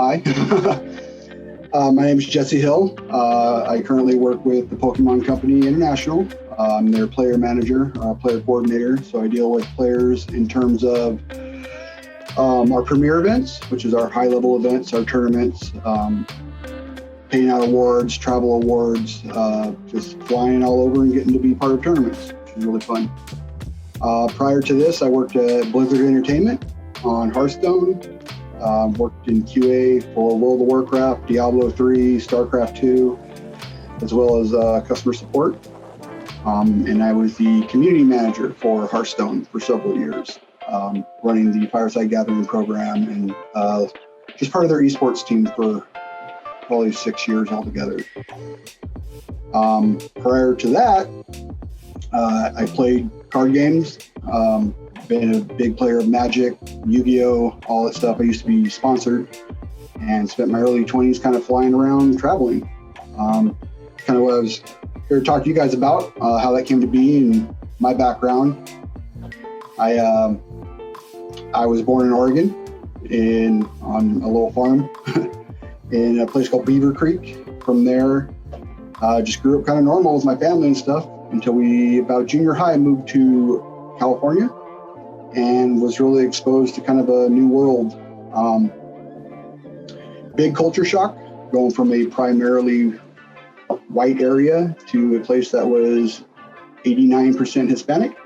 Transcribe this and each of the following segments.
Hi. My name is Jesse Hill. I currently work with the Pokemon Company International. I'm their player manager, player coordinator. So I deal with players in terms of our premier events, which is our high-level events, our tournaments, paying out awards, travel awards, just flying all over and getting to be part of tournaments, which is really fun. Prior to this, I worked at Blizzard Entertainment on Hearthstone. Worked in QA for World of Warcraft, Diablo 3, StarCraft 2, as well as customer support. And I was the community manager for Hearthstone for several years, running the Fireside Gathering program and just part of their esports team for probably 6 years altogether. Prior to that, I played card games. Been a big player of Magic, Yu-Gi-Oh, all that stuff. I used to be sponsored and spent my early 20s kind of flying around, traveling. Kind of what I was here to talk to you guys about, how that came to be and my background. I was born in Oregon on a little farm in a place called Beaver Creek. From there, just grew up kind of normal with my family and stuff until about junior high, moved to California and was really exposed to kind of a new world. Big culture shock, going from a primarily white area to a place that was 89% Hispanic.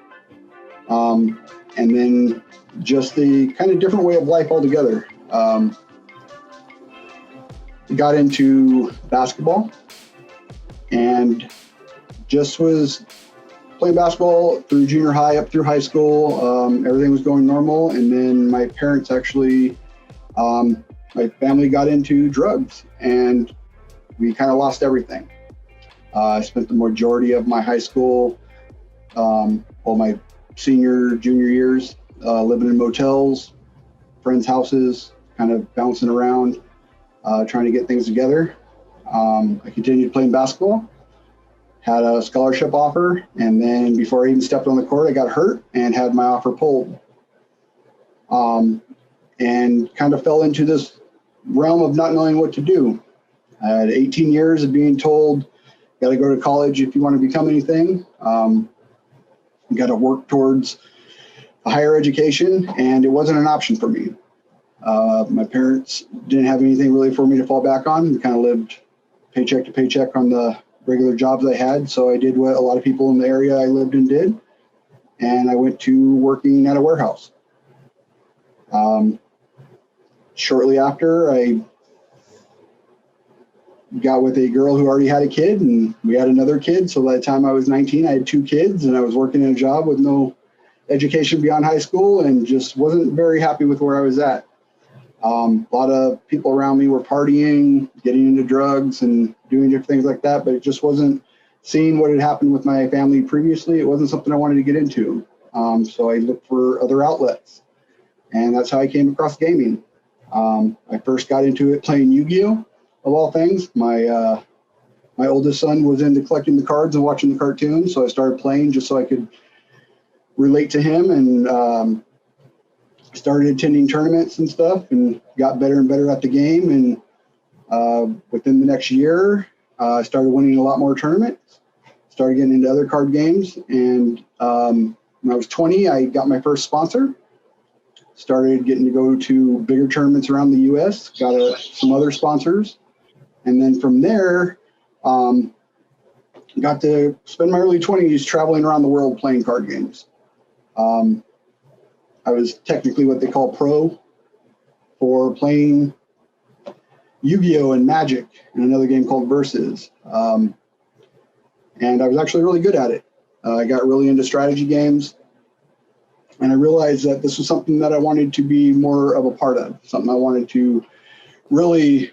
And then just the kind of different way of life altogether. Got into basketball and just was playing basketball through junior high, up through high school. Everything was going normal. And then my parents actually, my family got into drugs and we kind of lost everything. I spent the majority of my high school, my junior years, living in motels, friends' houses, kind of bouncing around, trying to get things together. I continued playing basketball. Had a scholarship offer, and then before I even stepped on the court, I got hurt and had my offer pulled. And kind of fell into this realm of not knowing what to do. I had 18 years of being told, got to go to college if you want to become anything. You got to work towards a higher education, and it wasn't an option for me. My parents didn't have anything really for me to fall back on. We kind of lived paycheck to paycheck on the regular jobs I had. So I did what a lot of people in the area I lived in did. And I went to working at a warehouse. Shortly after, I got with a girl who already had a kid, and we had another kid. So by the time I was 19, I had 2 kids, and I was working in a job with no education beyond high school and just wasn't very happy with where I was at. A lot of people around me were partying, getting into drugs and doing different things like that, but it just wasn't seeing what had happened with my family previously. It wasn't something I wanted to get into. So I looked for other outlets, and that's how I came across gaming. I first got into it playing Yu-Gi-Oh, of all things. My oldest son was into collecting the cards and watching the cartoons, so I started playing just so I could relate to him, and started attending tournaments and stuff and got better and better at the game. And within the next year, I started winning a lot more tournaments, started getting into other card games. And when I was 20, I got my first sponsor, started getting to go to bigger tournaments around the US, got some other sponsors. And then from there, got to spend my early 20s traveling around the world playing card games. I was technically what they call pro for playing Yu-Gi-Oh and Magic and another game called Versus. And I was actually really good at it. I got really into strategy games, and I realized that this was something that I wanted to be more of a part of, something I wanted to really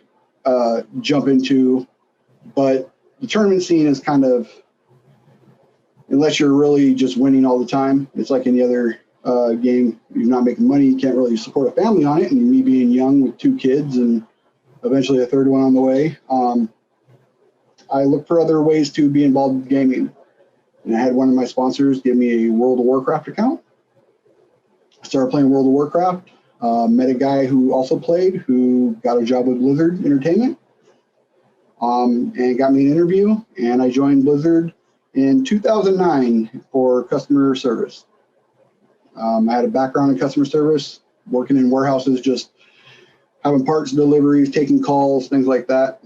jump into. But the tournament scene is kind of, unless you're really just winning all the time, it's like any other game. You're not making money, you can't really support a family on it. And me being young with 2 kids and eventually a third one on the way, I looked for other ways to be involved with gaming. And I had one of my sponsors give me a World of Warcraft account. I started playing World of Warcraft. Met a guy who also played, who got a job with Blizzard Entertainment, and got me an interview. And I joined Blizzard in 2009 for customer service. I had a background in customer service, working in warehouses, just having parts deliveries, taking calls, things like that.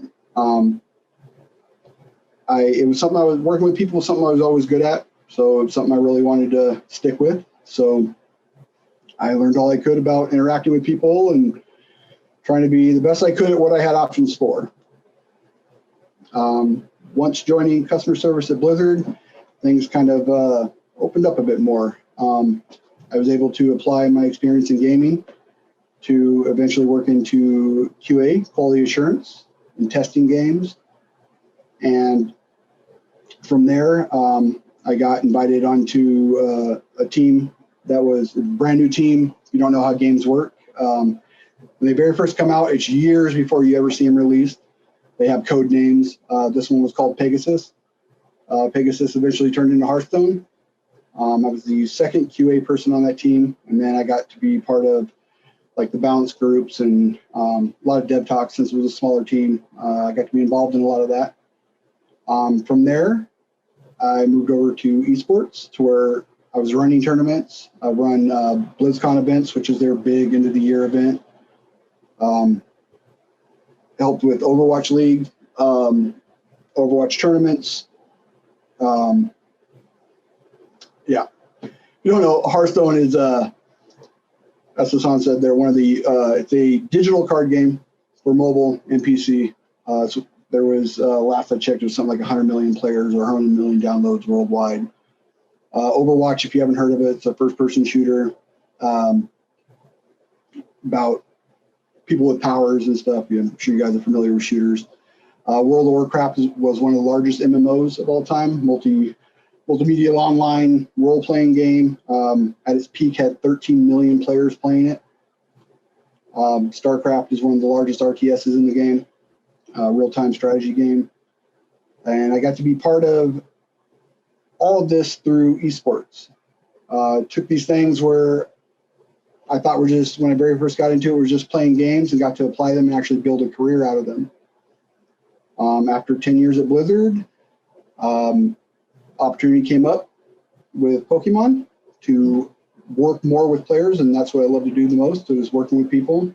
It was something I was working with people, something I was always good at. So it was something I really wanted to stick with. So I learned all I could about interacting with people and trying to be the best I could at what I had options for. Once joining customer service at Blizzard, things kind of opened up a bit more. I was able to apply my experience in gaming to eventually work into QA, quality assurance, and testing games. And from there, I got invited onto a team that was a brand new team. You don't know how games work. When they very first come out, it's years before you ever see them released. They have code names. This one was called Pegasus. Pegasus eventually turned into Hearthstone. I was the second QA person on that team, and then I got to be part of like the balance groups and a lot of dev talks since it was a smaller team. I got to be involved in a lot of that. From there, I moved over to Esports, to where I was running tournaments. I run BlizzCon events, which is their big end of the year event. Helped with Overwatch League, Overwatch tournaments. Yeah, you don't know, Hearthstone is, as Hassan said, they're one of the, it's a digital card game for mobile and PC. So there was, last I checked, it was something like 100 million players or 100 million downloads worldwide. Overwatch, if you haven't heard of it, it's a first-person shooter about people with powers and stuff. Yeah, I'm sure you guys are familiar with shooters. World of Warcraft was one of the largest MMOs of all time, multimedia online role-playing game. At its peak, had 13 million players playing it. StarCraft is one of the largest RTSs in the game, real-time strategy game. And I got to be part of all of this through esports. Took these things where I thought were just, when I very first got into it, were just playing games, and got to apply them and actually build a career out of them. After 10 years at Blizzard, opportunity came up with Pokemon to work more with players, and that's what I love to do the most, is working with people.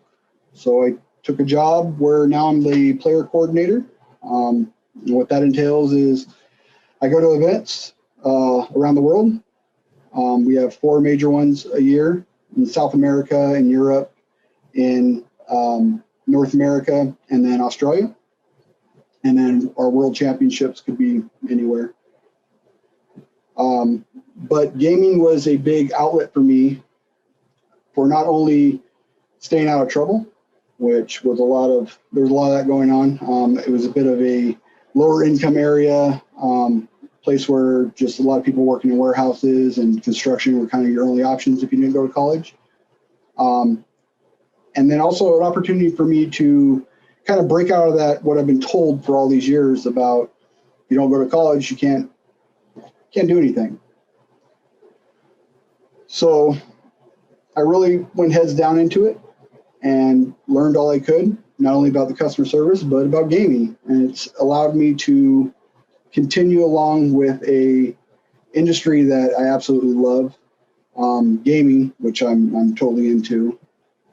So I took a job where now I'm the player coordinator. And what that entails is I go to events around the world. We have 4 major ones a year in South America, in Europe, in North America, and then Australia. And then our world championships could be anywhere. But gaming was a big outlet for me for not only staying out of trouble, which was there was a lot of that going on. It was a bit of a lower income area, place where just a lot of people working in warehouses and construction were kind of your only options if you didn't go to college. And then also an opportunity for me to kind of break out of that, what I've been told for all these years about, you don't go to college, you can't do anything. So I really went heads down into it and learned all I could, not only about the customer service, but about gaming. And it's allowed me to continue along with a industry that I absolutely love, gaming, which I'm totally into,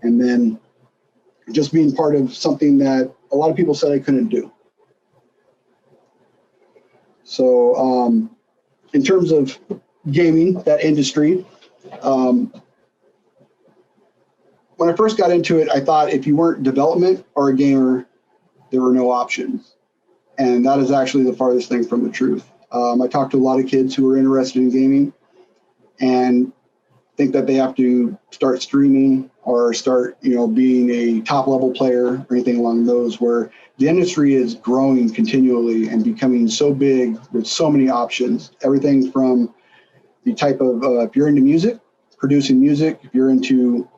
and then just being part of something that a lot of people said I couldn't do. So in terms of gaming, that industry, when I first got into it, I thought if you weren't development or a gamer, there were no options. And that is actually the farthest thing from the truth. I talked to a lot of kids who are interested in gaming and think that they have to start streaming or start, being a top level player or anything along those, where the industry is growing continually and becoming so big with so many options. Everything from the type of, if you're into music, producing music, if you're into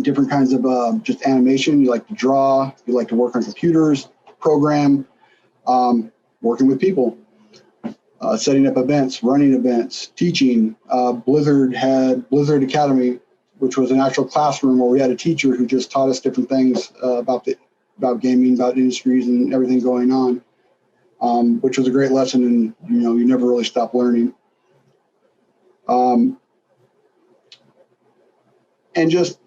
different kinds of just animation, you like to draw, you like to work on computers, program, working with people, setting up events, running events, teaching. Blizzard had Blizzard Academy, which was an actual classroom where we had a teacher who just taught us different things about gaming, about industries and everything going on, which was a great lesson. And you never really stop learning. And just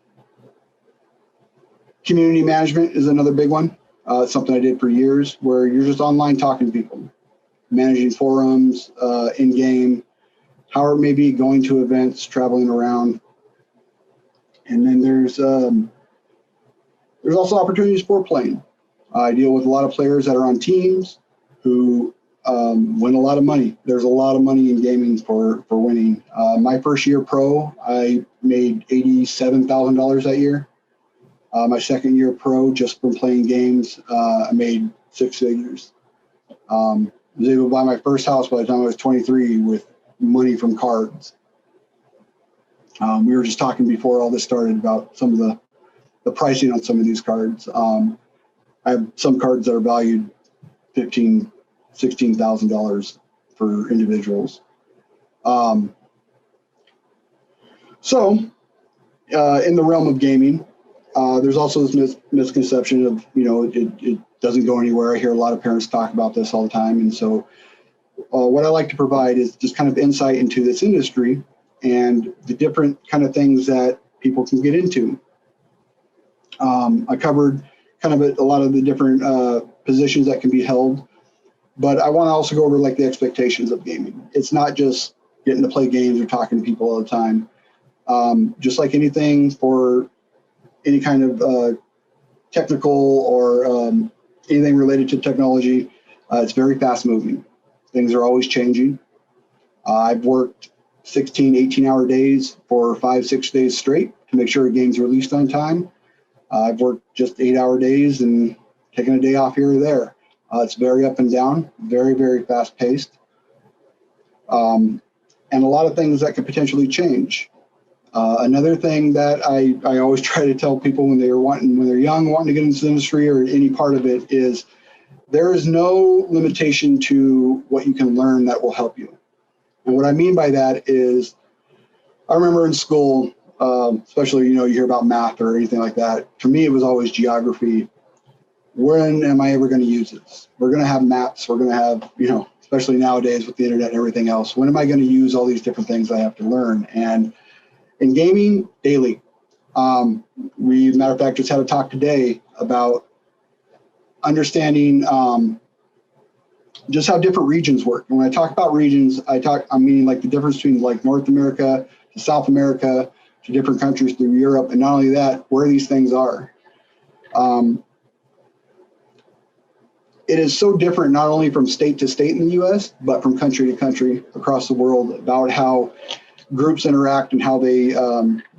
community management is another big one. It's something I did for years, where you're just online talking to people, managing forums, in game, how it may be, going to events, traveling around. And then there's also opportunities for playing. I deal with a lot of players that are on teams who win a lot of money. There's a lot of money in gaming for winning. My first year pro, I made $87,000 that year. My second year pro, just from playing games, I made six figures. I was able to buy my first house by the time I was 23 with money from cards. We were just talking before all this started about some of the pricing on some of these cards. I have some cards that are valued $15,000, $16,000 for individuals. So in the realm of gaming, there's also this misconception of, it doesn't go anywhere. I hear a lot of parents talk about this all the time. And so what I like to provide is just kind of insight into this industry and the different kind of things that people can get into. I covered kind of a lot of the different positions that can be held, but I want to also go over like the expectations of gaming. It's not just getting to play games or talking to people all the time. Just like anything for any kind of technical or anything related to technology, it's very fast moving. Things are always changing. I've worked 16, 18-hour days for 5-6 days straight to make sure a game's released on time. I've worked just 8-hour days and taken a day off here or there. It's very up and down, very, very fast paced. And a lot of things that could potentially change. Another thing that I always try to tell people when they're young, wanting to get into the industry or any part of it, is there is no limitation to what you can learn that will help you. And what I mean by that is, I remember in school, especially, you hear about math or anything like that. For me, it was always geography. When am I ever going to use this? We're going to have maps. We're going to have, especially nowadays with the internet and everything else, when am I going to use all these different things I have to learn? And in gaming, daily. We, matter of fact, just had a talk today about understanding just how different regions work. And when I talk about regions, I mean like the difference between like North America to South America to different countries through Europe, and not only that, where these things are. It is so different, not only from state to state in the U.S., but from country to country across the world, about how groups interact and how they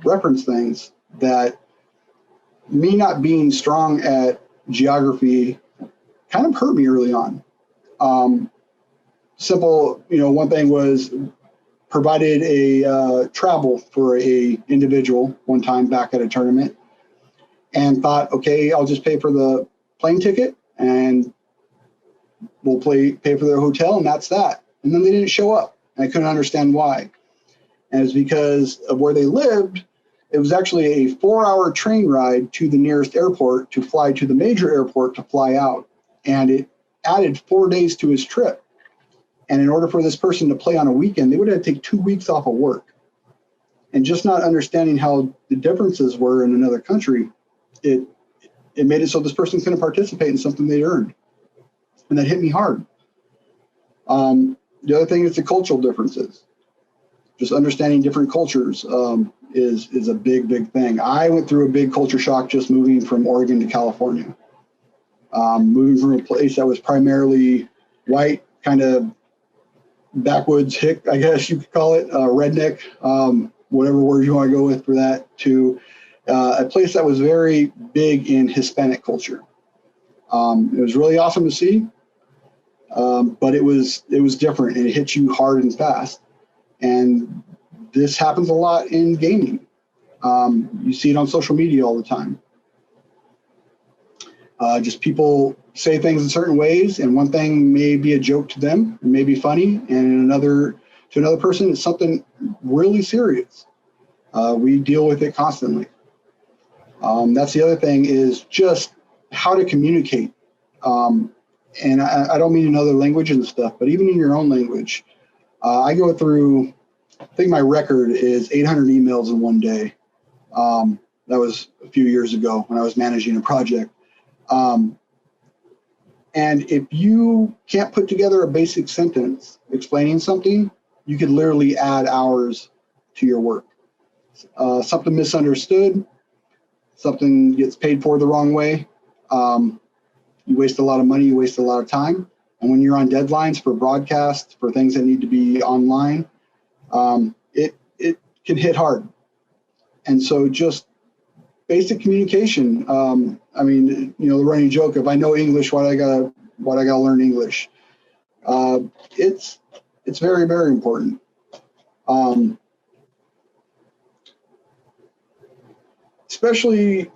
reference things, that me not being strong at geography kind of hurt me early on. Simple, one thing was provided a travel for a individual one time back at a tournament, and thought, okay, I'll just pay for the plane ticket and we'll pay for their hotel, and that's that. And then they didn't show up, and I couldn't understand why. And it's because of where they lived. It was actually a 4-hour train ride to the nearest airport to fly to the major airport to fly out. And it added 4 days to his trip. And in order for this person to play on a weekend, they would have to take 2 weeks off of work. And just not understanding how the differences were in another country, it made it so this person couldn't participate in something they earned. And that hit me hard. The other thing is the cultural differences. Just understanding different cultures is a big, big thing. I went through a big culture shock just moving from Oregon to California. Moving from a place that was primarily white, kind of backwoods hick, I guess you could call it, redneck, whatever word you want to go with for that, to a place that was very big in Hispanic culture. It was really awesome to see, but it was different, and it hit you hard and fast. And this happens a lot in gaming. You see it on social media all the time. Just people say things in certain ways, and one thing may be a joke to them, it may be funny, and to another person, it's something really serious. We deal with it constantly. That's the other thing, is just how to communicate. And I don't mean in other languages and stuff, but even in your own language. I go through, I think my record is 800 emails in one day. That was a few years ago when I was managing a project. And if you can't put together a basic sentence explaining something, you could literally add hours to your work. Something misunderstood, something gets paid for the wrong way. You waste a lot of money, you waste a lot of time. And when you're on deadlines for broadcasts, for things that need to be online, it can hit hard. And so just basic communication. I mean, the running joke, if I know English, why do I gotta learn English? It's very, very important. Especially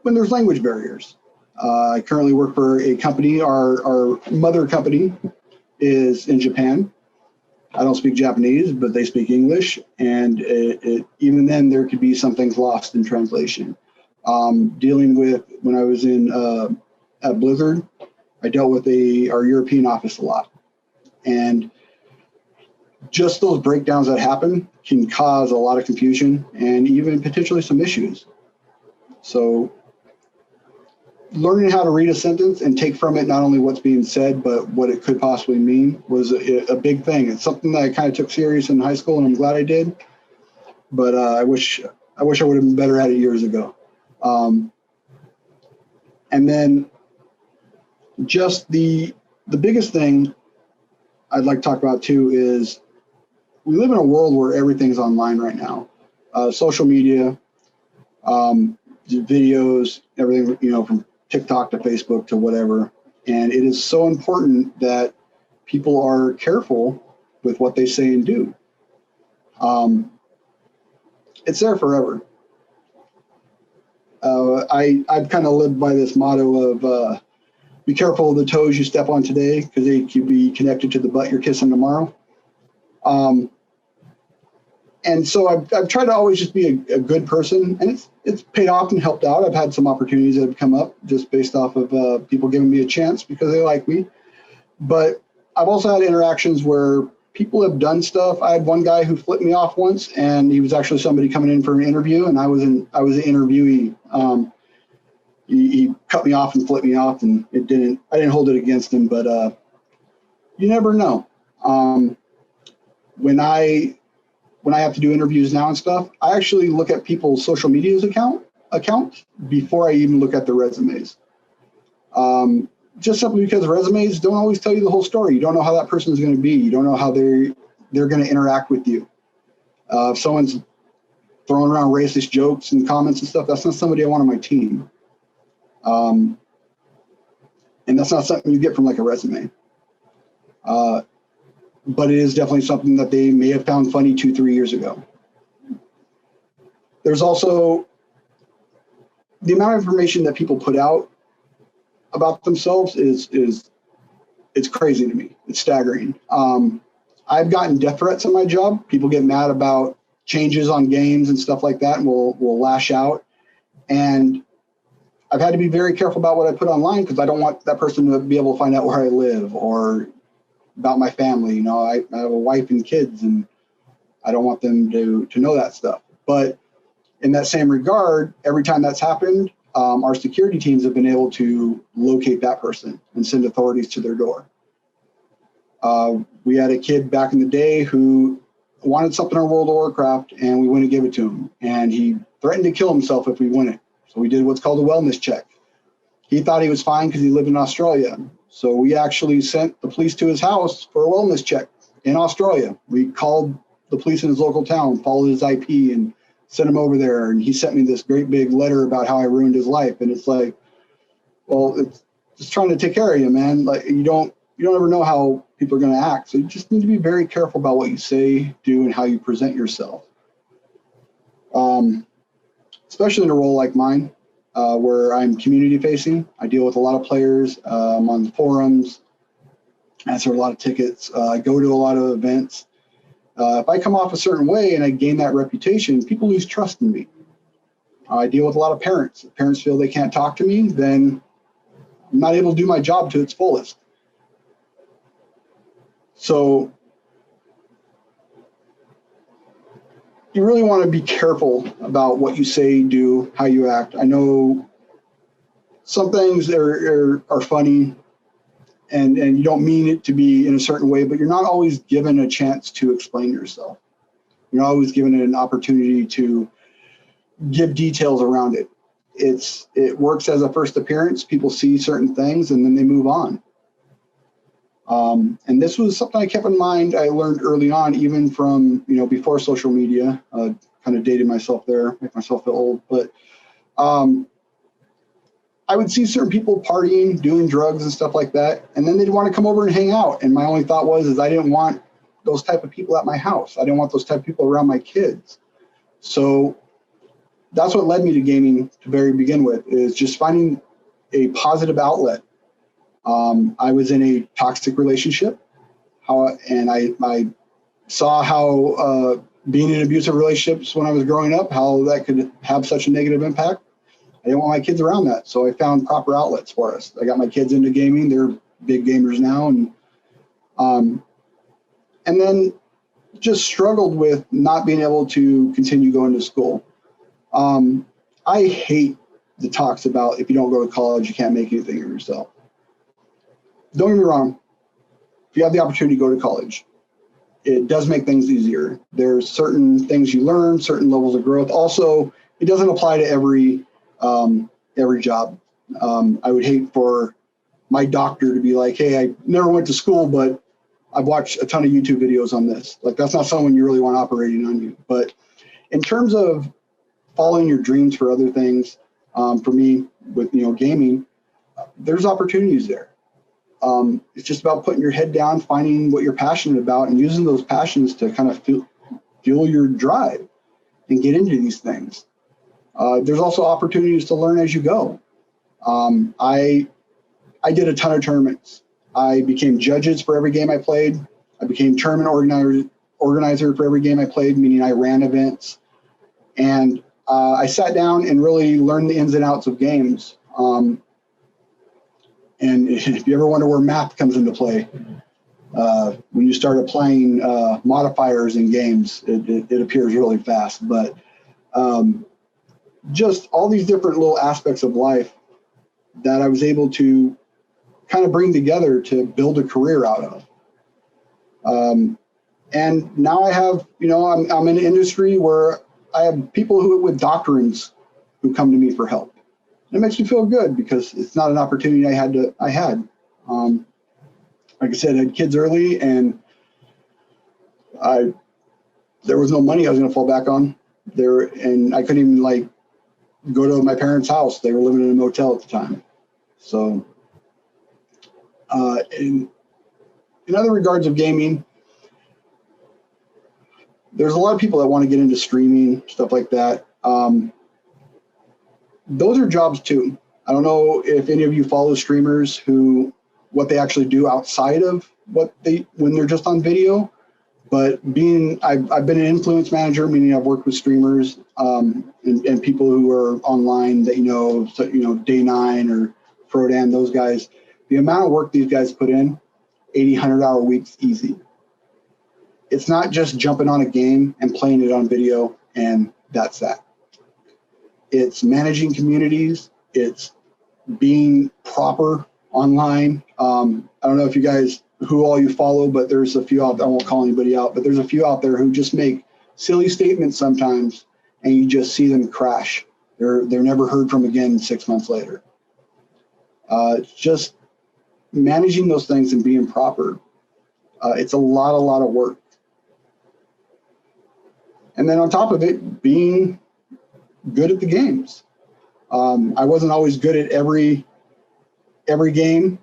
when there's language barriers. I currently work for a company. Our mother company is in Japan. I don't speak Japanese, but they speak English. And even then, there could be some things lost in translation. Dealing with, when I was at Blizzard, I dealt with our European office a lot. And just those breakdowns that happen can cause a lot of confusion and even potentially some issues. So learning how to read a sentence and take from it not only what's being said, but what it could possibly mean was a big thing. It's something that I kind of took serious in high school, and I'm glad I did. But I wish I would have been better at it years ago. And then just the biggest thing I'd like to talk about too is we live in a world where everything's online right now. Social media, videos, everything, from TikTok to Facebook to whatever. And it is so important that people are careful with what they say and do. It's there forever. I've kind of lived by this motto of be careful of the toes you step on today, because they could be connected to the butt you're kissing tomorrow. And so I've tried to always just be a good person, and it's paid off and helped out. I've had some opportunities that have come up just based off of people giving me a chance because they like me. But I've also had interactions where people have done stuff. I had one guy who flipped me off once, and he was actually somebody coming in for an interview, and I was an interviewee. He cut me off and flipped me off, and I didn't hold it against him, but you never know. When I have to do interviews now and stuff, I actually look at people's social media's account before I even look at their resumes. Just simply because resumes don't always tell you the whole story. You don't know how that person is going to be. You don't know how they're going to interact with you. If someone's throwing around racist jokes and comments and stuff, that's not somebody I want on my team. And that's not something you get from like a resume. But it is definitely something that they may have found funny 2-3 years ago. There's also the amount of information that people put out about themselves is it's crazy to me. It's staggering. I've gotten death threats in my job. People get mad about changes on games and stuff like that, and will lash out. And I've had to be very careful about what I put online, because I don't want that person to be able to find out where I live or about my family. I have a wife and kids, and I don't want them to know that stuff. But in that same regard, every time that's happened, our security teams have been able to locate that person and send authorities to their door. We had a kid back in the day who wanted something on World of Warcraft, and we went and gave it to him. And he threatened to kill himself if we won it. So we did what's called a wellness check. He thought he was fine because he lived in Australia. So we actually sent the police to his house for a wellness check in Australia. We called the police in his local town, followed his IP, and sent him over there. And he sent me this great big letter about how I ruined his life. And it's like, well, it's just trying to take care of you, man. Like, you don't ever know how people are going to act. So you just need to be very careful about what you say, do, and how you present yourself. Especially in a role like mine, where I'm community facing. I deal with a lot of players. I'm on the forums, answer a lot of tickets. I go to a lot of events. If I come off a certain way and I gain that reputation, people lose trust in me. I deal with a lot of parents. If parents feel they can't talk to me, then I'm not able to do my job to its fullest. So you really want to be careful about what you say, do, how you act. I know some things are funny and you don't mean it to be in a certain way, but you're not always given a chance to explain yourself. You're not always given an opportunity to give details around it. It works as a first appearance. People see certain things and then they move on. And this was something I kept in mind. I learned early on, even from, before social media, kind of dated myself there, make myself feel old, but I would see certain people partying, doing drugs and stuff like that, and then they'd want to come over and hang out. And my only thought was I didn't want those type of people at my house. I didn't want those type of people around my kids. So that's what led me to gaming to very begin with, is just finding a positive outlet. I was in a toxic relationship, and I saw how being in abusive relationships when I was growing up, how that could have such a negative impact. I didn't want my kids around that, so I found proper outlets for us. I got my kids into gaming; they're big gamers now, and then just struggled with not being able to continue going to school. I hate the talks about if you don't go to college, you can't make anything of yourself. Don't get me wrong. If you have the opportunity to go to college, it does make things easier. There's certain things you learn, certain levels of growth. Also, it doesn't apply to every job. I would hate for my doctor to be like, hey, I never went to school, but I've watched a ton of YouTube videos on this. Like, that's not someone you really want operating on you. But in terms of following your dreams for other things, for me with, gaming, there's opportunities there. It's just about putting your head down, finding what you're passionate about, and using those passions to kind of fuel your drive and get into these things. There's also opportunities to learn as you go. I did a ton of tournaments. I became judges for every game I played. I became tournament organizer for every game I played, meaning I ran events. And I sat down and really learned the ins and outs of games. And if you ever wonder where math comes into play, when you start applying modifiers in games, it appears really fast. But just all these different little aspects of life that I was able to kind of bring together to build a career out of. And now I have, I'm in an industry where I have people with doctorates who come to me for help. And it makes me feel good because it's not an opportunity I had. Like I said, I had kids early, and there was no money I was going to fall back on there, and I couldn't even go to my parents' house. They were living in a motel at the time. So, in other regards of gaming, there's a lot of people that want to get into streaming, stuff like that. Those are jobs too. I don't know if any of you follow streamers what they actually do outside of when they're just on video. But I've been an influence manager, meaning I've worked with streamers and people who are online that Day 9 or Frodan, those guys. The amount of work these guys put in, 80, 100-hour weeks, easy. It's not just jumping on a game and playing it on video and that's that. It's managing communities. It's being proper online. I don't know if you guys, who all you follow, but there's a few out there. I won't call anybody out, but there's a few out there who just make silly statements sometimes, and you just see them crash. They're never heard from again 6 months later. Just managing those things and being proper. It's a lot of work. And then on top of it, being good at the games. I wasn't always good at every game,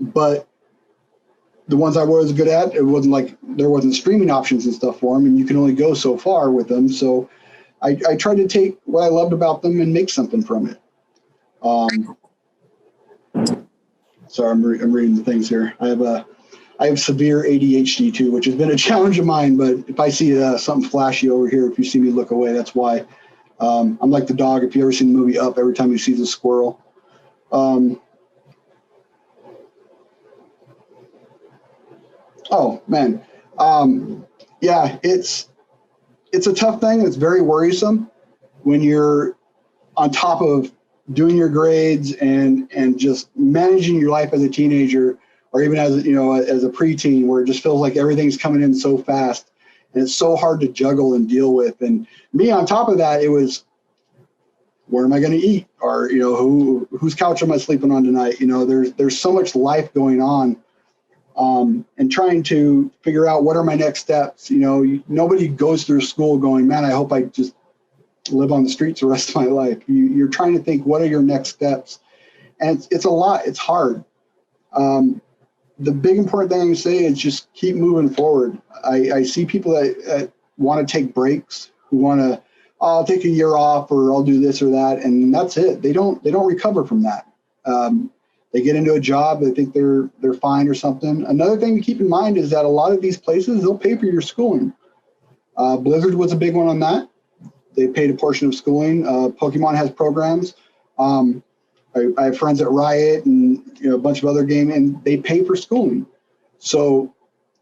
but the ones I was good at, it wasn't like there wasn't streaming options and stuff for them, and you can only go so far with them. So I tried to take what I loved about them and make something from it. Sorry, I'm reading the things here. I I have severe ADHD too, which has been a challenge of mine. But if I see something flashy over here, if you see me look away, that's why. I'm like the dog. If you ever seen the movie Up, every time you see the squirrel. Oh man, yeah, it's a tough thing. It's very worrisome when you're on top of doing your grades and just managing your life as a teenager, or even as as a preteen, where it just feels like everything's coming in so fast and it's so hard to juggle and deal with. And me on top of that, it was, where am I going to eat? Or whose couch am I sleeping on tonight? There's so much life going on, and trying to figure out what are my next steps. Nobody goes through school going, man, I hope I just live on the streets the rest of my life. You're trying to think, what are your next steps? And it's a lot. It's hard. The big important thing I say is just keep moving forward. I see people that want to take breaks, who want to, I'll take a year off, or I'll do this or that, and that's it. They don't recover from that. They get into a job, they think they're fine or something. Another thing to keep in mind is that a lot of these places, they'll pay for your schooling. Blizzard was a big one on that. They paid a portion of schooling. Pokemon has programs. I have friends at Riot and a bunch of other games, and they pay for schooling. So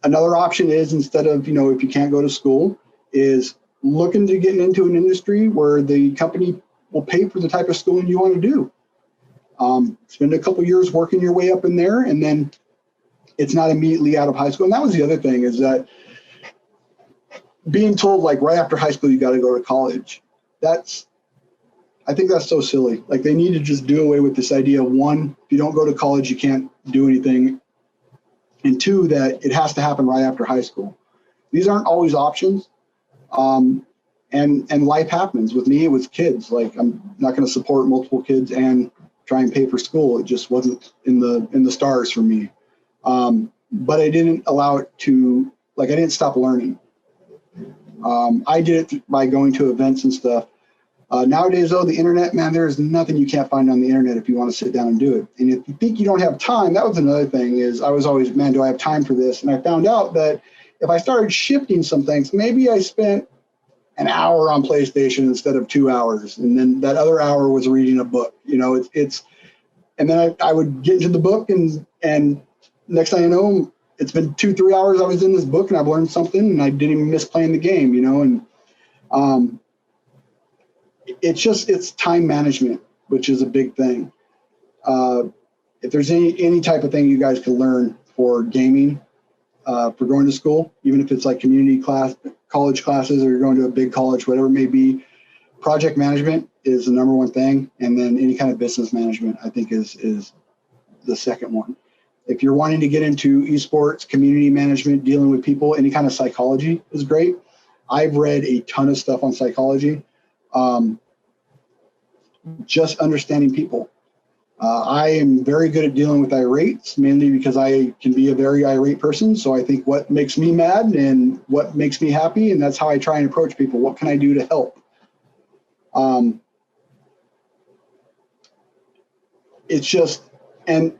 another option is, instead of if you can't go to school, is looking to get into an industry where the company will pay for the type of schooling you want to do. Spend a couple years working your way up in there, and then it's not immediately out of high school. And that was the other thing, is that being told like right after high school you got to go to college. I think that's so silly. Like, they need to just do away with this idea of, one, if you don't go to college, you can't do anything, and two, that it has to happen right after high school. These aren't always options. And life happens. With me, it was kids. Like, I'm not going to support multiple kids and try and pay for school. It just wasn't in the stars for me. But I didn't allow it to, I didn't stop learning. I did it by going to events and stuff. Nowadays, though, the internet, man, there is nothing you can't find on the internet if you want to sit down and do it. And if you think you don't have time, that was another thing, is I was always, man, do I have time for this? And I found out that if I started shifting some things, maybe I spent an hour on PlayStation instead of 2 hours. And then that other hour was reading a book. And then I would get into the book, and next thing I know, it's been 2-3 hours I was in this book, and I've learned something, and I didn't even miss playing the game, and it's time management, which is a big thing. If there's any type of thing you guys can learn for gaming, for going to school, even if it's like community college classes, or you're going to a big college, whatever it may be, project management is the number one thing. And then any kind of business management, I think, is the second one. If you're wanting to get into esports, community management, dealing with people, any kind of psychology is great. I've read a ton of stuff on psychology. Just understanding people. I am very good at dealing with irates, mainly because I can be a very irate person. So I think what makes me mad and what makes me happy, and that's how I try and approach people. What can I do to help? It's just, and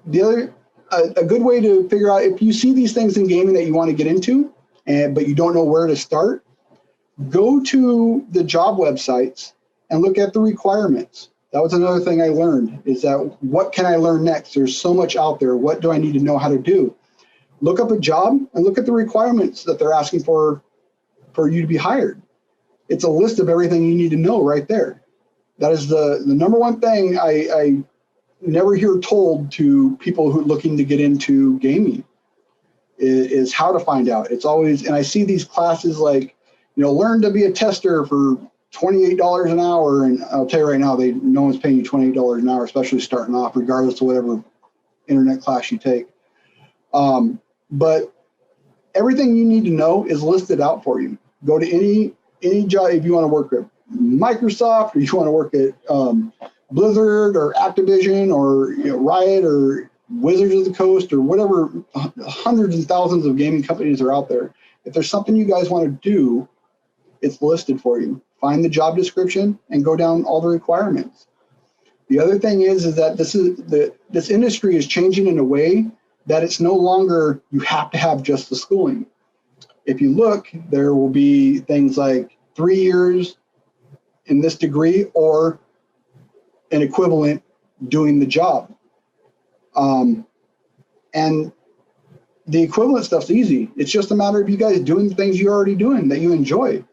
the other, a good way to figure out, if you see these things in gaming that you want to get into, but you don't know where to start, go to the job websites and look at the requirements. That was another thing I learned, is that what can I learn next? There's so much out there. What do I need to know how to do? Look up a job and look at the requirements that they're asking for you to be hired. It's a list of everything you need to know right there. That is the number one thing I never hear told to people who are looking to get into gaming, is how to find out. It's always, and I see these classes like, learn to be a tester for $28 an hour. And I'll tell you right now, no one's paying you $28 an hour, especially starting off, regardless of whatever internet class you take. But everything you need to know is listed out for you. Go to any job. If you want to work at Microsoft, or you want to work at Blizzard or Activision or Riot or Wizards of the Coast or whatever, hundreds and thousands of gaming companies are out there. If there's something you guys want to do, it's listed for you. Find the job description and go down all the requirements. The other thing is that this industry is changing in a way that it's no longer you have to have just the schooling. If you look, there will be things like 3 years in this degree or an equivalent doing the job. And the equivalent stuff's easy. It's just a matter of you guys doing the things you're already doing that you enjoy.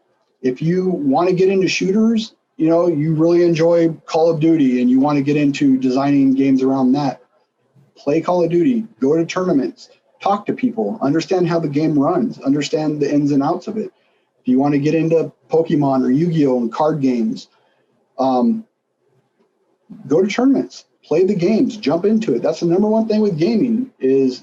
If you want to get into shooters, you know, you really enjoy Call of Duty and you want to get into designing games around that, play Call of Duty, go to tournaments, talk to people, understand how the game runs, understand the ins and outs of it. If you want to get into Pokemon or Yu-Gi-Oh! And card games, go to tournaments, play the games, jump into it. That's the number one thing with gaming is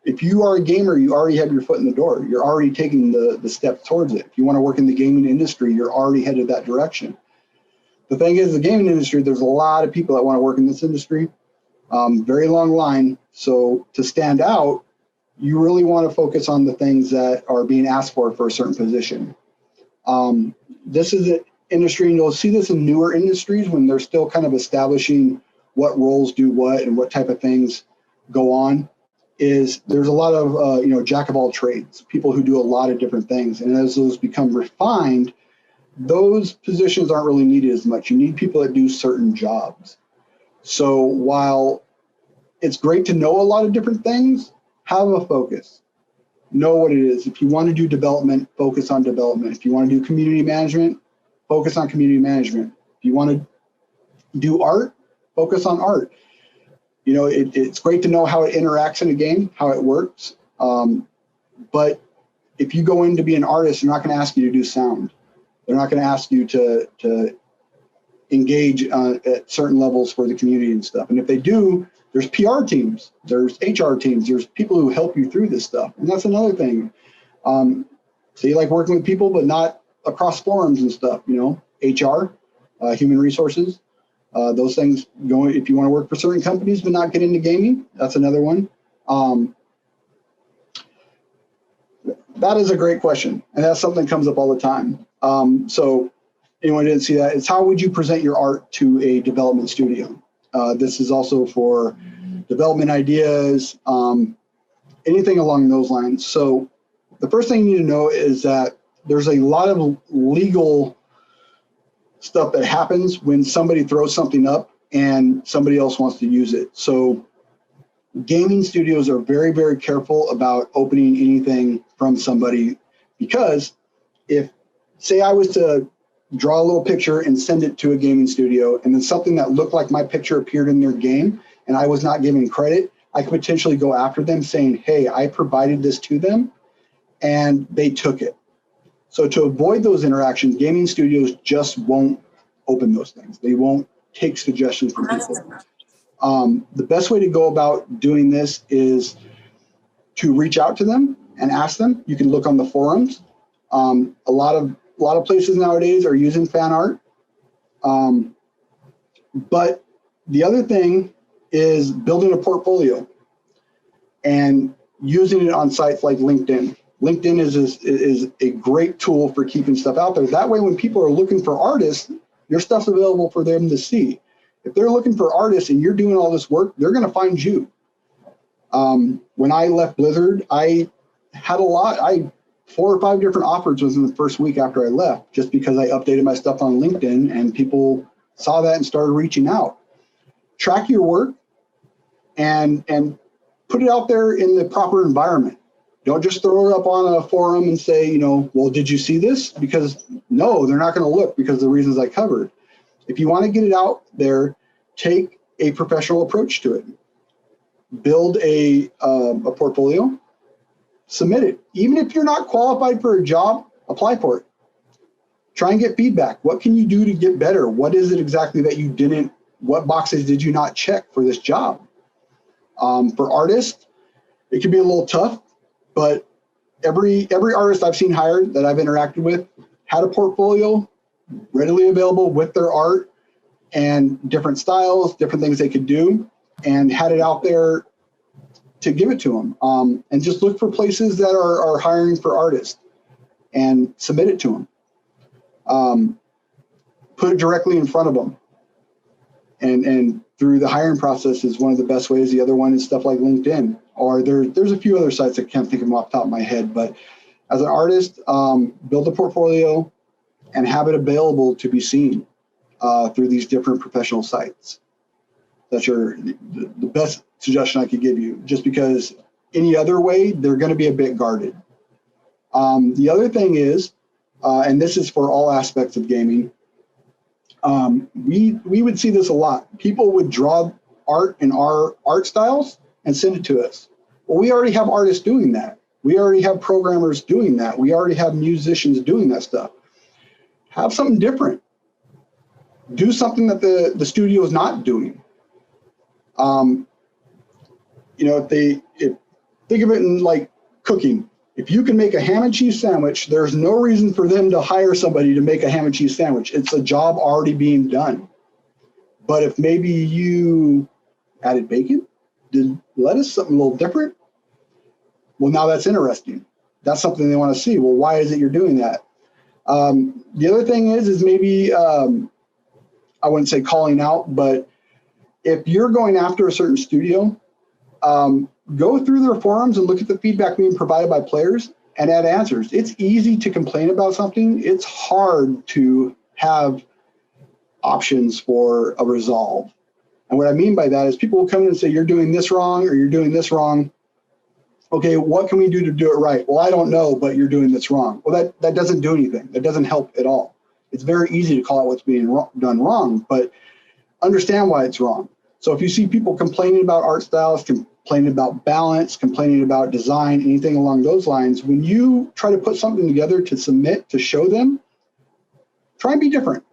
if you are a gamer, you already have your foot in the door. You're already taking the step towards it. If you want to work in the gaming industry, you're already headed that direction. The thing is, the gaming industry, there's a lot of people that want to work in this industry. Very long line. So to stand out, you really want to focus on the things that are being asked for a certain position. This is an industry, and you'll see this in newer industries when they're still kind of establishing what roles do what and what type of things go on. Is there's a lot of jack of all trades, people who do a lot of different things, and as those become refined, those positions aren't really needed as much. You need people that do certain jobs. So while it's great to know a lot of different things, have a focus. Know what it is. If you want to do development, focus on development. If you want to do community management, focus on community management. If you want to do art, focus on art. You know, it's great to know how it interacts in a game, how it works. But if you go in to be an artist, they're not going to ask you to do sound. They're not going to ask you to engage at certain levels for the community and stuff. And if they do, there's PR teams, there's HR teams, there's people who help you through this stuff. And that's another thing. So you like working with people, but not across forums and stuff, you know, HR, human resources. Those things going, if you want to work for certain companies but not get into gaming, that's another one. That is a great question, and that's something that comes up all the time. So anyone didn't see that, it's how would you present your art to a development studio? This is also for development ideas, anything along those lines. So the first thing you need to know is that there's a lot of legal stuff that happens when somebody throws something up and somebody else wants to use it. So gaming studios are very, very careful about opening anything from somebody, because if, say I was to draw a little picture and send it to a gaming studio, and then something that looked like my picture appeared in their game and I was not giving credit, I could potentially go after them saying, hey, I provided this to them and they took it. So to avoid those interactions, gaming studios just won't open those things. They won't take suggestions from people. The best way to go about doing this is to reach out to them and ask them. You can look on the forums. A lot of places nowadays are using fan art. But the other thing is building a portfolio and using it on sites like LinkedIn. LinkedIn is a great tool for keeping stuff out there. That way, when people are looking for artists, your stuff's available for them to see. If they're looking for artists and you're doing all this work, they're going to find you. When I left Blizzard, I had 4 or 5 different offers within the first week after I left, just because I updated my stuff on LinkedIn and people saw that and started reaching out. Track your work and put it out there in the proper environment. Don't just throw it up on a forum and say, well, did you see this? Because no, they're not going to look because of the reasons I covered. If you want to get it out there, take a professional approach to it. Build a portfolio, submit it. Even if you're not qualified for a job, apply for it. Try and get feedback. What can you do to get better? What is it exactly that you didn't, what boxes did you not check for this job? For artists, it can be a little tough, but every artist I've seen hired that I've interacted with had a portfolio readily available with their art and different styles, different things they could do, and had it out there to give it to them. And just look for places that are hiring for artists and submit it to them. Put it directly in front of them and through the hiring process is one of the best ways. The other one is stuff like LinkedIn, or there's a few other sites I can't think of them off the top of my head. But as an artist, build a portfolio and have it available to be seen through these different professional sites. That's the best suggestion I could give you, just because any other way, they're going to be a bit guarded. The other thing is, and this is for all aspects of gaming, we would see this a lot. People would draw art in our art styles and send it to us. Well, we already have artists doing that. We already have programmers doing that. We already have musicians doing that stuff. Have something different. Do something that the studio is not doing. Think of it in like cooking. If you can make a ham and cheese sandwich, there's no reason for them to hire somebody to make a ham and cheese sandwich. It's a job already being done. But if maybe you added bacon, did lettuce, something a little different, well, now that's interesting. That's something they want to see. Well, why is it you're doing that? The other thing is maybe, I wouldn't say calling out, but if you're going after a certain studio, go through their forums and look at the feedback being provided by players and add answers. It's easy to complain about something. It's hard to have options for a resolve. And what I mean by that is people will come in and say, you're doing this wrong or you're doing this wrong. Okay, what can we do to do it right? Well, I don't know, but you're doing this wrong. Well, that doesn't do anything. That doesn't help at all. It's very easy to call out what's being done wrong, but understand why it's wrong. So if you see people complaining about art styles, complaining about balance, complaining about design, anything along those lines, when you try to put something together to submit, to show them, try and be different.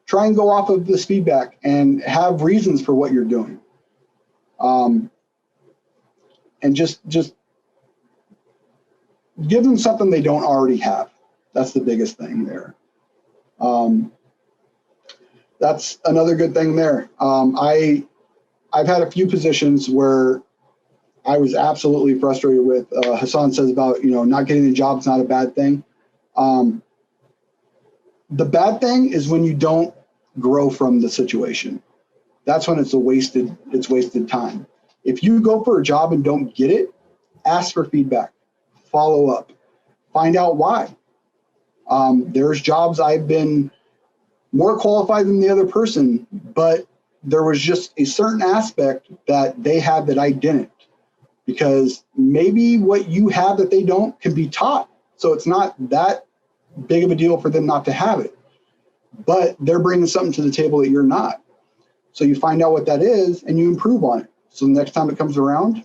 Try and go off of this feedback and have reasons for what you're doing. And just give them something they don't already have. That's the biggest thing there. That's another good thing there. I've had a few positions where I was absolutely frustrated with. Hassan says about, not getting the job is not a bad thing. The bad thing is when you don't grow from the situation. That's when it's wasted time. If you go for a job and don't get it, ask for feedback, follow up, find out why. There's jobs I've been more qualified than the other person, but there was just a certain aspect that they had that I didn't, because maybe what you have that they don't can be taught. So it's not that big of a deal for them not to have it, but they're bringing something to the table that you're not. So you find out what that is and you improve on it. So the next time it comes around,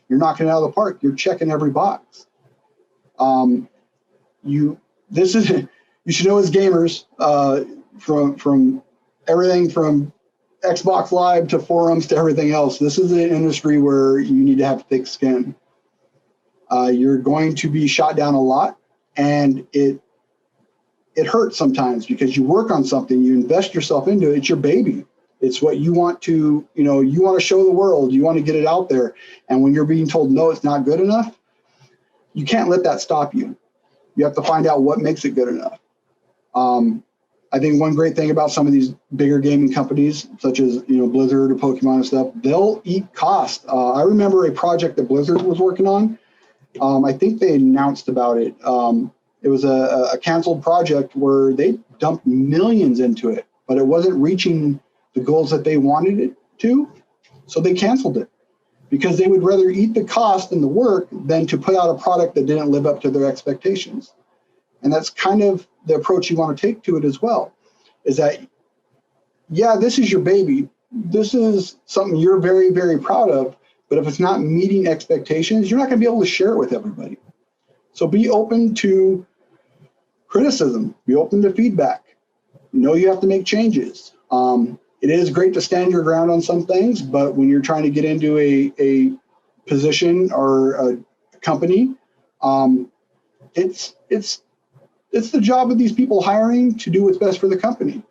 you're knocking it out of the park. You're checking every box. You should know as gamers, from everything from Xbox Live to forums to everything else, this is an industry where you need to have thick skin. You're going to be shot down a lot, and it hurts sometimes because you work on something, you invest yourself into it, it's your baby. It's what you want to, you want to show the world, you want to get it out there. And when you're being told, no, it's not good enough, you can't let that stop you. You have to find out what makes it good enough. I think one great thing about some of these bigger gaming companies, such as Blizzard or Pokemon and stuff, they'll eat cost. I remember a project that Blizzard was working on. I think they announced about it. It was a canceled project where they dumped millions into it, but it wasn't reaching the goals that they wanted it to, so they canceled it because they would rather eat the cost and the work than to put out a product that didn't live up to their expectations. And that's kind of the approach you want to take to it as well, is that, yeah, this is your baby. This is something you're very, very proud of, but if it's not meeting expectations, you're not going to be able to share it with everybody. So be open to criticism, be open to feedback. You have to make changes. It is great to stand your ground on some things, but when you're trying to get into a position or a company, it's the job of these people hiring to do what's best for the company.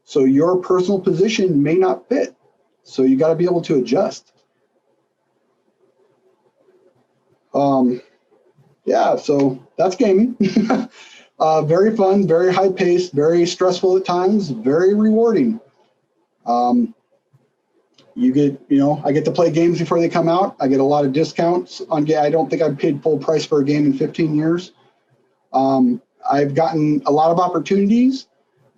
So your personal position may not fit. So you got to be able to adjust. Yeah, so that's gaming. Very fun, very high paced, very stressful at times, very rewarding. You get, I get to play games before they come out. I get a lot of discounts on game. I don't think I've paid full price for a game in 15 years. I've gotten a lot of opportunities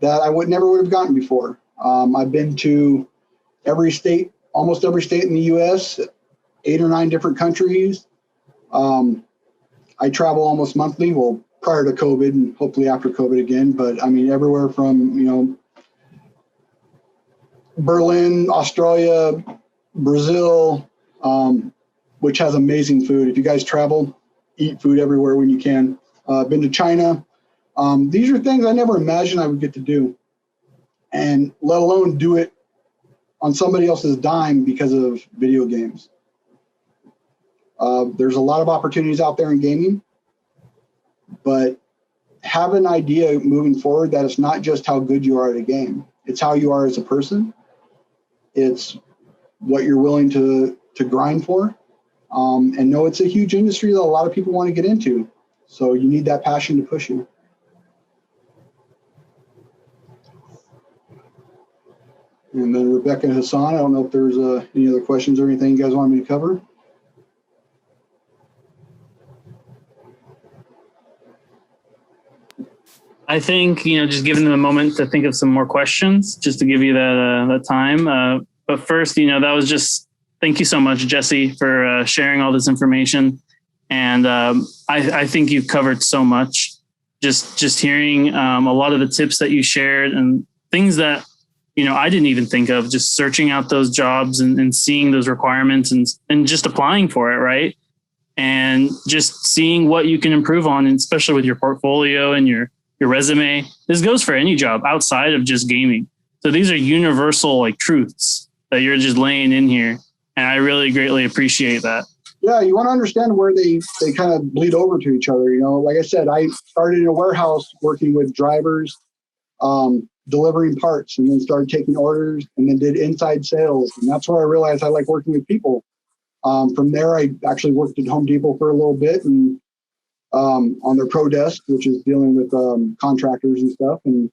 that I never would have gotten before. I've been to every state, almost every state in the U.S., 8 or 9 different countries. I travel almost monthly, well, prior to COVID and hopefully after COVID again, but I mean, everywhere from, Berlin, Australia, Brazil, which has amazing food. If you guys travel, eat food everywhere when you can. Been to China. These are things I never imagined I would get to do, and let alone do it on somebody else's dime because of video games. There's a lot of opportunities out there in gaming, but have an idea moving forward that it's not just how good you are at a game. It's how you are as a person. It's what you're willing to grind for, and know it's a huge industry that a lot of people want to get into. So you need that passion to push you. And then Rebecca and Hassan, I don't know if there's any other questions or anything you guys want me to cover. I think, just giving them a moment to think of some more questions, just to give you that time. But first, that was just, thank you so much, Jesse, for sharing all this information. And I think you've covered so much. Just hearing a lot of the tips that you shared and things that, I didn't even think of, just searching out those jobs and seeing those requirements and just applying for it, right? And just seeing what you can improve on, and especially with your portfolio and your resume. This goes for any job outside of just gaming. So these are universal truths that you're just laying in here. And I really greatly appreciate that. Yeah, you want to understand where they kind of bleed over to each other. Like I said, I started in a warehouse working with drivers, delivering parts, and then started taking orders, and then did inside sales. And that's where I realized I like working with people. From there, I actually worked at Home Depot for a little bit, and on their pro desk, which is dealing with contractors and stuff. And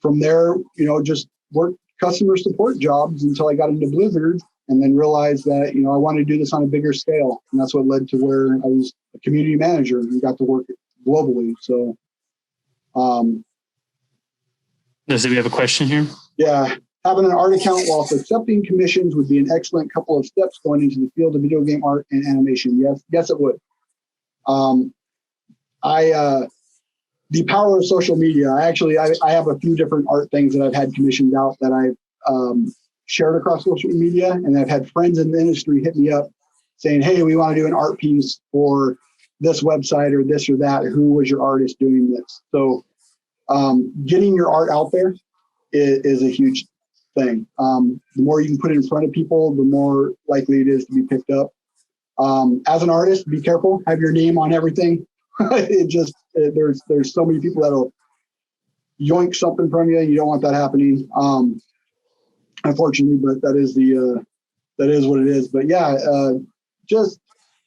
from there, just worked customer support jobs until I got into Blizzard, and then realized that, I wanted to do this on a bigger scale. And that's what led to where I was a community manager and got to work globally. So, does we have a question here? Yeah. Having an art account whilst accepting commissions would be an excellent couple of steps going into the field of video game art and animation. Yes, it would. The power of social media. I have a few different art things that I've had commissioned out that I've shared across social media, and I've had friends in the industry hit me up saying, "Hey, we want to do an art piece for this website or this or that. Who was your artist doing this?" So getting your art out there is a huge thing. The more you can put it in front of people, the more likely it is to be picked up. As an artist, be careful. Have your name on everything. There's so many people that'll yoink something from you, and you don't want that happening. Unfortunately, but that is what it is. But yeah, just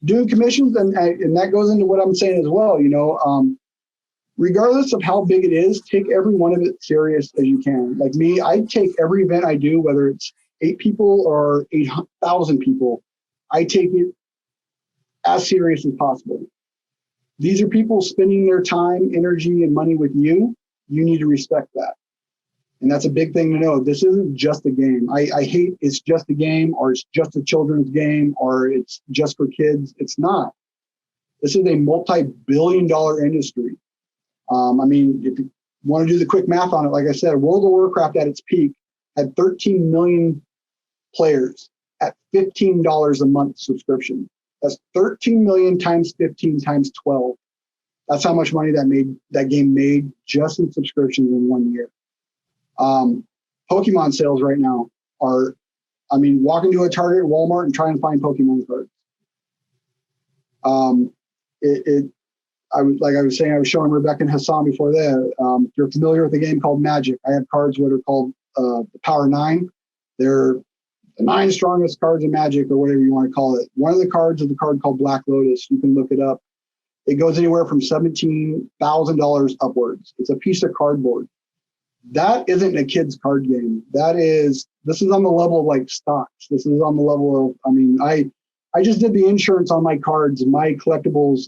doing commissions, and that goes into what I'm saying as well. Regardless of how big it is, take every one of it serious as you can. Like me, I take every event I do, whether it's 8 people or 8,000 people, I take it as serious as possible. These are people spending their time, energy, and money with you. You need to respect that. And that's a big thing to know. This isn't just a game. I hate it's just a game, or it's just a children's game, or it's just for kids. It's not. This is a multi-billion-dollar industry. If you want to do the quick math on it, like I said, World of Warcraft at its peak had 13 million players at $15 a month subscription. That's 13 million times 15 times 12. That's how much money that game made just in subscriptions in 1 year. Pokemon sales right now are, walk into a Target, Walmart, and try and find Pokemon cards. I was saying, I was showing Rebecca and Hassan before that. If you're familiar with a game called Magic, I have cards that are called the Power 9. They're the 9 strongest cards in Magic, or whatever you want to call it. One of the cards is the card called Black Lotus. You can look it up. It goes anywhere from $17,000 upwards. It's a piece of cardboard. That isn't a kid's card game. This is on the level of like stocks. This is on the level of, I just did the insurance on my cards. My collectibles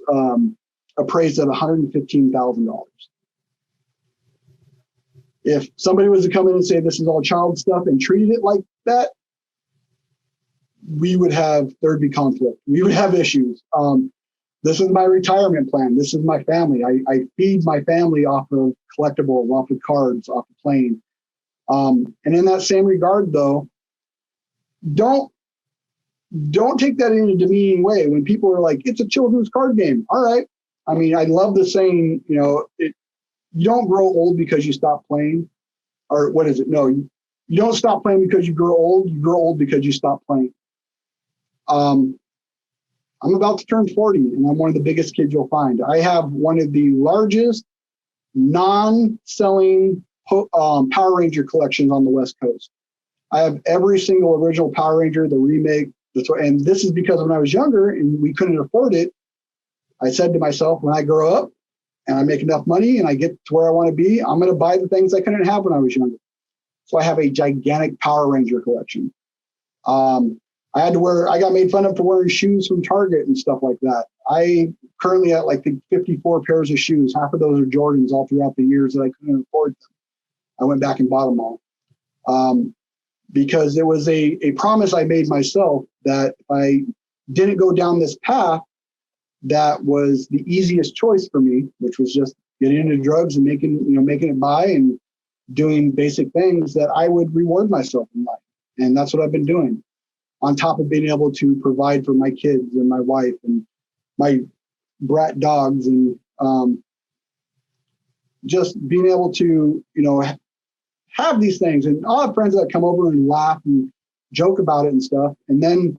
appraised at $115,000. If somebody was to come in and say this is all child stuff and treated it like that, there'd be conflict. We would have issues. This is my retirement plan. This is my family. I feed my family off of collectibles, off of cards, off of playing. And in that same regard, though, don't take that in a demeaning way. When people are like, it's a children's card game. All right. I mean, I love the saying, you don't grow old because you stop playing. Or what is it? No, you don't stop playing because you grow old. You grow old because you stop playing. I'm about to turn 40, and I'm one of the biggest kids you'll find. I have one of the largest non-selling Power Ranger collections on the West Coast. I have every single original Power Ranger, the remake, and this is because when I was younger and we couldn't afford it, I said to myself, when I grow up and I make enough money and I get to where I want to be, I'm going to buy the things I couldn't have when I was younger. So I have a gigantic Power Ranger collection. I got made fun of for wearing shoes from Target and stuff like that. I currently at like 54 pairs of shoes. Half of those are Jordans all throughout the years that I couldn't afford them. I went back and bought them all. Because it was a promise I made myself that if I didn't go down this path, that was the easiest choice for me, which was just getting into drugs and making it by and doing basic things, that I would reward myself in life. And that's what I've been doing, on top of being able to provide for my kids and my wife and my brat dogs, and just being able to, have these things. And I'll have friends that come over and laugh and joke about it and stuff, and then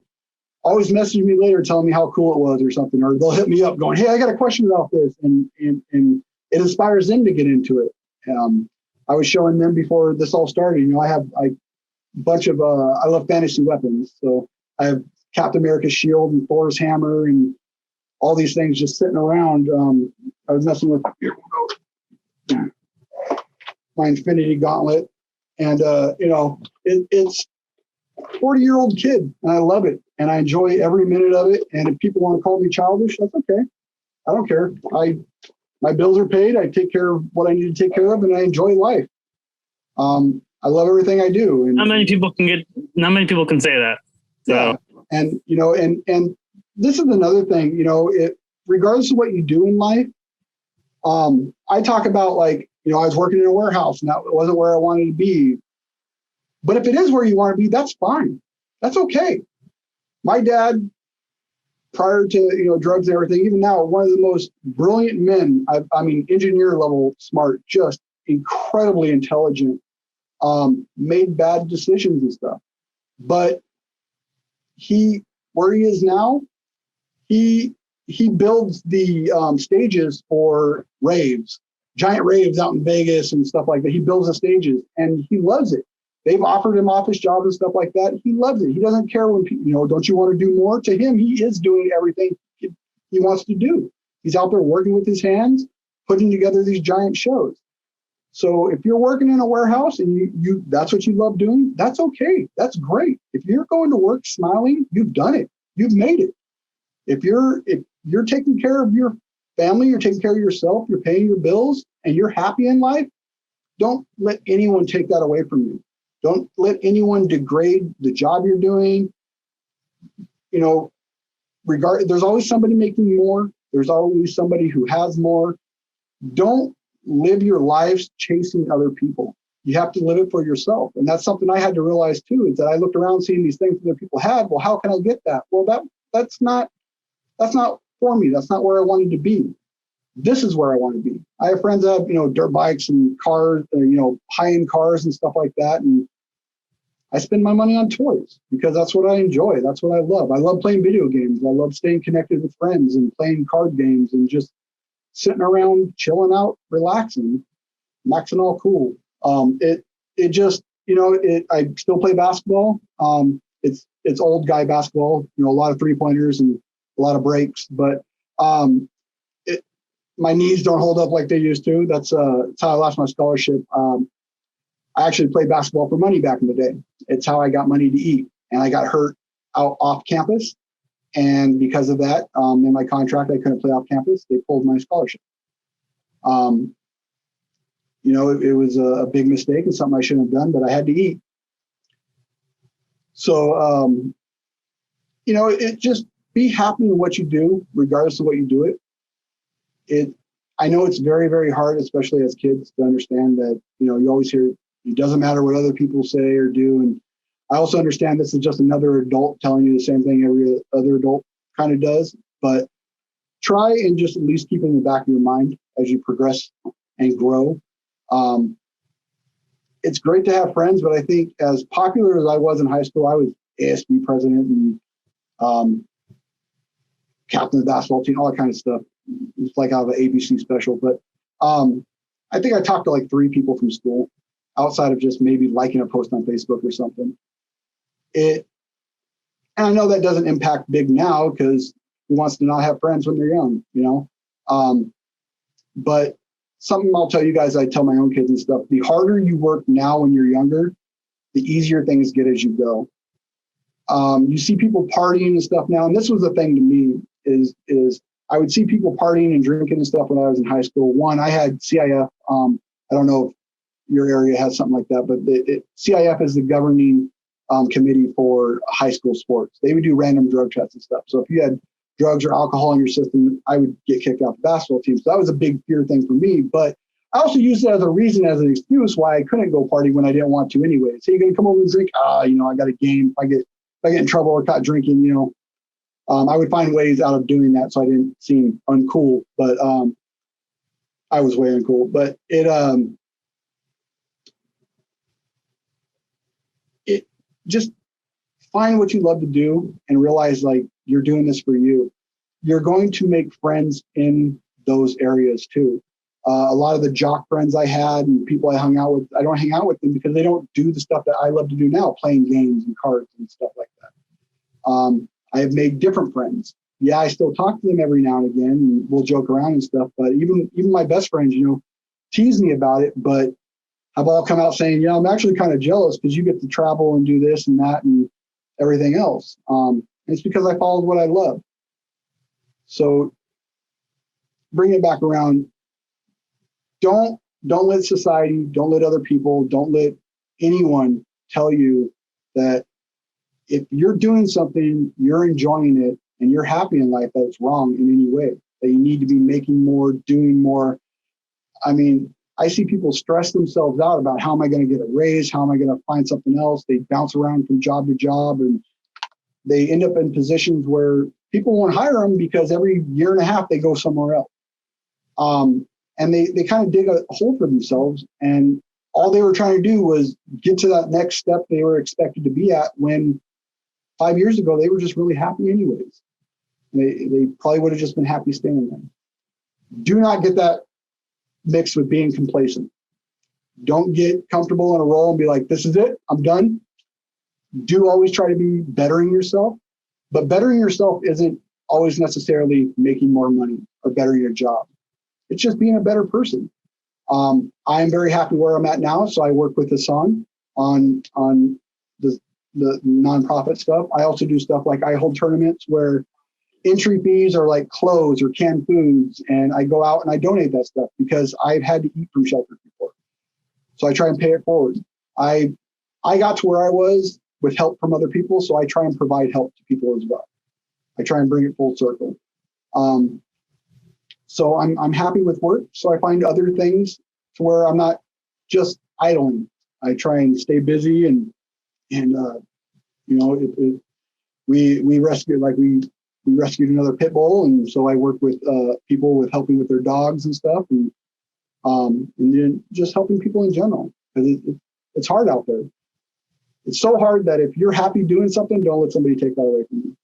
always message me later telling me how cool it was or something, or they'll hit me up going, hey, I got a question about this, and it inspires them to get into it. I was showing them before this all started, I have a bunch of I love fantasy weapons, so I have Captain America's shield and Thor's hammer and all these things just sitting around. I was messing with my Infinity Gauntlet, and it's 40-year-old kid, and I love it, and I enjoy every minute of it. And if people want to call me childish, that's okay. I don't care. My bills are paid. I take care of what I need to take care of, and I enjoy life. I love everything I do. And not many people can say that. So. Yeah. And, and this is another thing, regardless of what you do in life, I talk about I was working in a warehouse and that wasn't where I wanted to be. But if it is where you want to be, that's fine. That's okay. My dad, prior to, drugs and everything, even now, one of the most brilliant men, engineer level smart, just incredibly intelligent, made bad decisions and stuff. But where he is now, he builds the stages for raves, giant raves out in Vegas and stuff like that. He builds the stages and he loves it. They've offered him office jobs and stuff like that. He loves it. He doesn't care when people, don't you want to do more? To him, he is doing everything he wants to do. He's out there working with his hands, putting together these giant shows. So if you're working in a warehouse and you that's what you love doing, that's okay. That's great. If you're going to work smiling, you've done it. You've made it. If you're taking care of your family, you're taking care of yourself, you're paying your bills, and you're happy in life, don't let anyone take that away from you. Don't let anyone degrade the job you're doing. There's always somebody making more. There's always somebody who has more. Don't live your lives chasing other people. You have to live it for yourself. And that's something I had to realize too, is that I looked around seeing these things that other people had. Well, how can I get that? Well, that's not for me. That's not where I wanted to be. This is where I want to be. I have friends that have, dirt bikes and cars, high-end cars and stuff like that. And I spend my money on toys because that's what I enjoy. That's what I love. I love playing video games. I love staying connected with friends and playing card games and just sitting around, chilling out, relaxing, maxing all cool. I still play basketball. It's old guy basketball, a lot of 3-pointers and a lot of breaks, but my knees don't hold up like they used to. That's how I lost my scholarship. I actually played basketball for money back in the day. It's how I got money to eat. And I got hurt out off campus. And because of that, in my contract, I couldn't play off campus. They pulled my scholarship. It was a big mistake and something I shouldn't have done, but I had to eat. So, it just be happy in what you do, regardless of what you do it. I know it's very, very hard, especially as kids, to understand that, you always hear it doesn't matter what other people say or do. And I also understand this is just another adult telling you the same thing every other adult kind of does, but try and just at least keep it in the back of your mind as you progress and grow. It's great to have friends, but I think as popular as I was in high school, I was ASB president and captain of the basketball team, all that kind of stuff. It's like I have an ABC special, but I think I talked to like 3 people from school outside of just maybe liking a post on Facebook or something. And I know that doesn't impact big now because who wants to not have friends when they're young, but something I'll tell you guys, I tell my own kids and stuff, the harder you work now when you're younger, the easier things get as you go. You see people partying and stuff now. And this was the thing to me is I would see people partying and drinking and stuff when I was in high school. One, I had CIF. I don't know if your area has something like that, but CIF is the governing committee for high school sports. They would do random drug tests and stuff. So if you had drugs or alcohol in your system, I would get kicked off the basketball team. So that was a big fear thing for me. But I also used it as a reason, as an excuse why I couldn't go party when I didn't want to anyway. So you're going to come over and drink? I got a game. If I get in trouble or caught drinking, I would find ways out of doing that so I didn't seem uncool. But I was way uncool. But it just find what you love to do and realize like you're doing this for you. You're going to make friends in those areas too. A lot of the jock friends I had and people I hung out with, I don't hang out with them because they don't do the stuff that I love to do now, playing games and cards and stuff like that. I have made different friends. Yeah, I still talk to them every now and again and we'll joke around and stuff, but even my best friends, tease me about it, but have all come out saying, yeah, I'm actually kind of jealous because you get to travel and do this and that and everything else. It's because I followed what I love. So bring it back around. Don't let society, don't let other people, don't let anyone tell you that if you're doing something, you're enjoying it, and you're happy in life, that it's wrong in any way, that you need to be making more, doing more. I mean, I see people stress themselves out about how am I going to get a raise? How am I going to find something else? They bounce around from job to job and they end up in positions where people won't hire them because every year and a half they go somewhere else. And they kind of dig a hole for themselves. And all they were trying to do was get to that next step they were expected to be at when 5 years ago, they were just really happy anyways. They probably would have just been happy staying there. Do not get that mixed with being complacent. Don't get comfortable in a role and be like, this is it, I'm done. Do always try to be bettering yourself, but bettering yourself isn't always necessarily making more money or bettering your job. It's just being a better person. I am very happy where I'm at now. So I work with Hassan on the nonprofit stuff. I also do stuff like I hold tournaments where entry fees are like clothes or canned foods. And I go out and I donate that stuff because I've had to eat from shelters before. So I try and pay it forward. I got to where I was with help from other people. So I try and provide help to people as well. I try and bring it full circle. So I'm happy with work. So I find other things to where I'm not just idling. I try and stay busy and we rescued we rescued another pit bull, and so I work with people with helping with their dogs and stuff, and then just helping people in general because it's hard out there. It's so hard that if you're happy doing something, don't let somebody take that away from you.